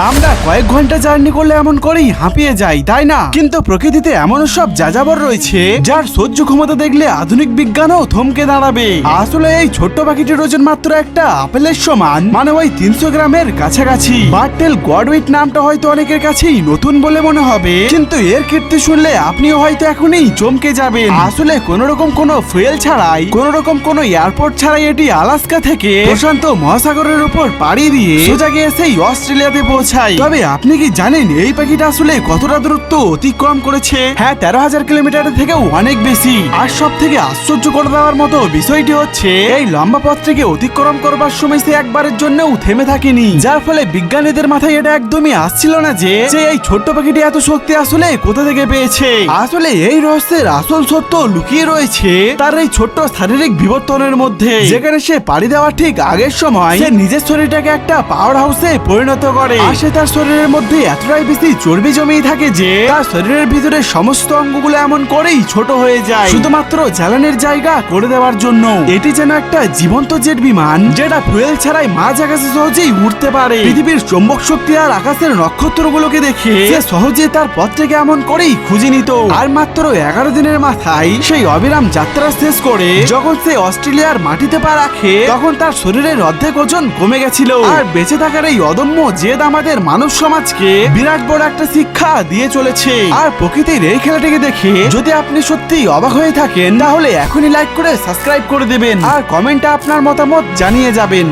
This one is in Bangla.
আমরা কয়েক ঘন্টা জার্নি করলে এমন করেই হাঁপিয়ে যাই, তাই না? কিন্তু প্রকৃতিতে এমন সব যাযাবর রয়েছে যার সহ্য ক্ষমতা দেখলে আধুনিক বিজ্ঞানও থমকে দাঁড়াবে। আসলে এই ছোট্ট পাখিটির ওজন মাত্র একটা আপেলের সমান, মানে ওই 300 গ্রামের কাছাকাছি। বার্টেল গডউইট নামটা হয়তো অনেকের কাছেই নতুন বলে মনে হবে, কিন্তু এর কীর্তি শুনলে আপনিও হয়তো এখনই চমকে যাবেন। আসলে কোন রকম কোনো ফুয়েল ছাড়াই, কোন রকম কোনো এয়ারপোর্ট ছাড়াই এটি আলাস্কা থেকে প্রশান্ত মহাসাগরের উপর পাড়ি দিয়ে সোজা গিয়ে সেই অস্ট্রেলিয়াতে পৌঁছায়। তবে আপনি কি জানেন এই পাখিটা আসলে কতটা দূরত্ব অতিক্রম করেছে? হ্যাঁ, 13,000 কিলোমিটারের থেকেও অনেক বেশি। আর সব থেকে আশ্চর্য করে দেওয়ার মতো বিষয়টি হচ্ছে এই লম্বা পথটিকে অতিক্রম করবার সময় সে একবারের জন্যও থেমে থাকেনি, যার ফলে বিজ্ঞানীদের মাথায় এটা একদমই আসছিল না যে এই ছোট্ট পাখিটি এত শক্তি আসলে কোথা থেকে পেয়েছে। আসলে এই রহস্যের আসল সত্য লুকিয়ে রয়েছে তার এই ছোট্ট শারীরিক বিবর্তনের মধ্যে, যেখানে সে পাড়ি দেওয়ার ঠিক আগের সময় সে নিজের শরীরটাকে একটা পাওয়ার হাউসে পরিণত করে। আর সে তার শরীরের মধ্যে এতটাই বেশি চর্বি জমিয়ে থাকে যে তার শরীরের ভিতরে সমস্ত অঙ্গগুলো এমন করেই ছোট হয়ে যায়, শুধুমাত্র জ্বালানির জায়গা করে দেওয়ার জন্য। এটি যেন একটা জীবন্ত জেট বিমান, যেটা ফুয়েল ছাড়াই মাঝ আকাশে সহজেই উঠতে পারে। পৃথিবীর চৌম্বক শক্তি আর আকাশের নক্ষত্রগুলোকে দেখে সে সহজে তার পথটাকে এমন করেই খুঁজে নিত। আর মাত্র 11 দিনের মাথায় সেই অবিরাম যাত্রা শেষ করে যখন সে অস্ট্রেলিয়ার মাটিতে পা রাখে, তখন তার শরীরের অর্ধেক ওজন কমে গেছিল। আর বেঁচে থাকার এই অদম্য জেদ আমাদের মানব সমাজকে বিরাট বড় একটা শিক্ষা দিয়ে চলেছে। আর প্রকৃতির এই খেলাটিকে দেখে যদি আপনি সত্যি অবাক হয়ে থাকেন, তাহলে এখনই লাইক করে সাবস্ক্রাইব করে দেবেন আর কমেন্টে আপনার মতামত জানিয়ে যাবেন।